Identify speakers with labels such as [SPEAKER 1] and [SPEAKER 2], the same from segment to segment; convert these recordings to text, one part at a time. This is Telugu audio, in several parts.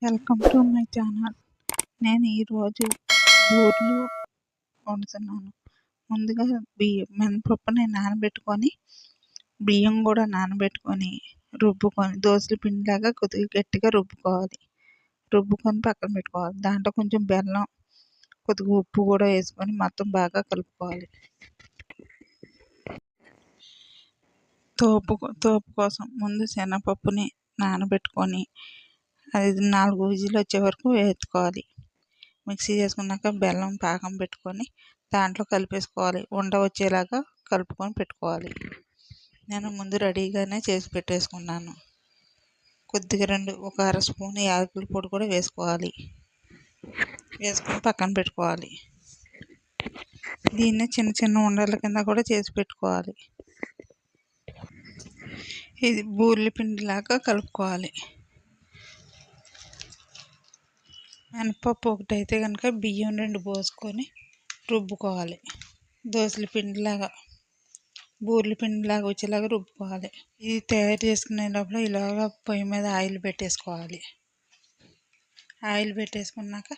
[SPEAKER 1] Welcome to my channel. నేను ఈరోజు బూరెలు వండుతున్నాను. ముందుగా మినపప్పుని నానబెట్టుకొని, బియ్యం కూడా నానబెట్టుకొని రుబ్బుకొని దోసల పిండిలాగా కొద్దిగా గట్టిగా రుబ్బుకొని పక్కన పెట్టుకోవాలి. దాంట్లో కొంచెం బెల్లం, కొద్దిగా ఉప్పు కూడా వేసుకొని మొత్తం బాగా కలుపుకోవాలి. తోపు కోసం ముందు శనగపప్పుని నానబెట్టుకొని అది 4 విజిల్ వచ్చే వరకు వేసుకోవాలి. మిక్సీ చేసుకున్నాక బెల్లం పాకం పెట్టుకొని దాంట్లో కలిపేసుకోవాలి. ఉండ వచ్చేలాగా కలుపుకొని పెట్టుకోవాలి. నేను ముందు రెడీగానే చేసి పెట్టేసుకున్నాను. కొద్దిగా ఒక అర స్పూన్ యాలకుల పొడి కూడా వేసుకొని పక్కన పెట్టుకోవాలి. దీన్ని చిన్న చిన్న ఉండల కింద కూడా చేసి పెట్టుకోవాలి. ఇది బూరెల పిండిలాగా కలుపుకోవాలి. మినపప్పు ఒకటైతే కనుక బియ్యం 2 పోసుకొని రుబ్బుకోవాలి. దోసల పిండిలాగా బూరెల పిండిలాగా వచ్చేలాగా రుబ్బుకోవాలి. ఇది తయారు చేసుకునే లోపల ఇలాగా పొయ్యి మీద ఆయిల్ పెట్టేసుకోవాలి. ఆయిల్ పెట్టేసుకున్నాక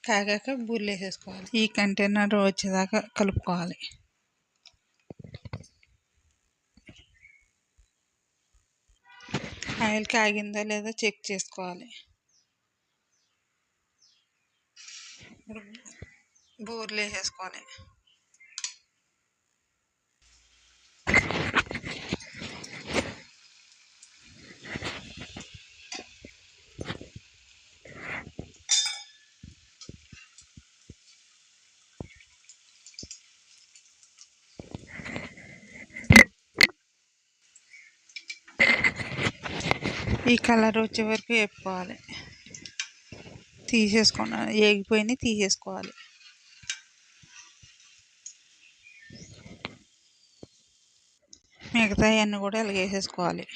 [SPEAKER 1] కాగాక బూరెలు వేసేసుకోవాలి. ఈ కంటైనర్ వచ్చేదాకా కలుపుకోవాలి. ఆయిల్ కాగిందా లేదా చెక్ చేసుకోవాలి. బూరెలు వేసేసుకోవాలి. ఈ కలర్ వచ్చే వరకు వేపుకోవాలి. ఏగిపోయినాయి తీసేసుకోవాలి. మిగతా అన్నీ కూడా ఇలాగ వేసేసుకోవాలి.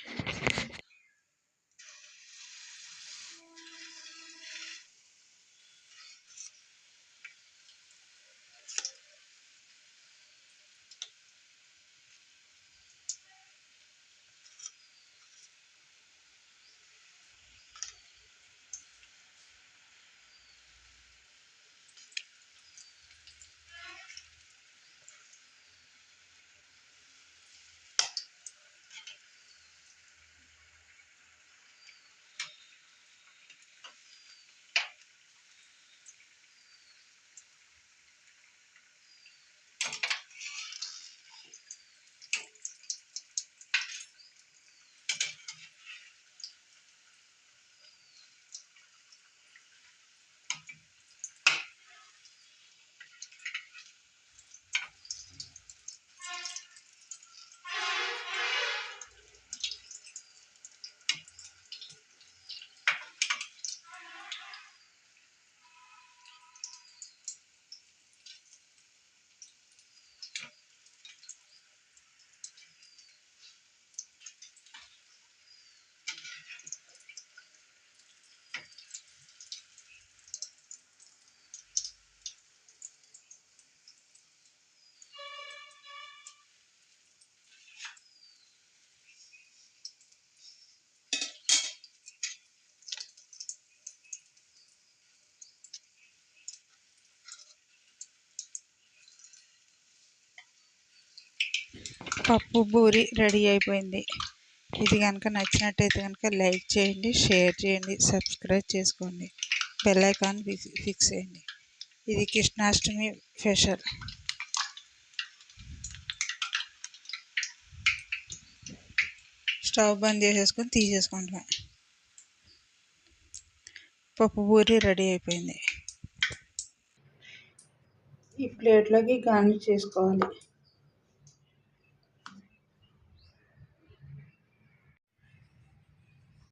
[SPEAKER 1] పప్పు బూరి రెడీ అయిపోయింది. ఇది కనుక నచ్చినట్టయితే కనుక లైక్ చేయండి, షేర్ చేయండి, సబ్స్క్రైబ్ చేసుకోండి, బెల్ ఐకాన్ ఫిక్స్ చేయండి. ఇది కృష్ణాష్టమి స్పెషల్. స్టవ్ బంద్ చేసేసుకొని తీసేసుకుంటాం. పప్పు బూరి రెడీ అయిపోయింది. ఈ ప్లేట్లోకి గార్నిష్ చేసుకోవాలి.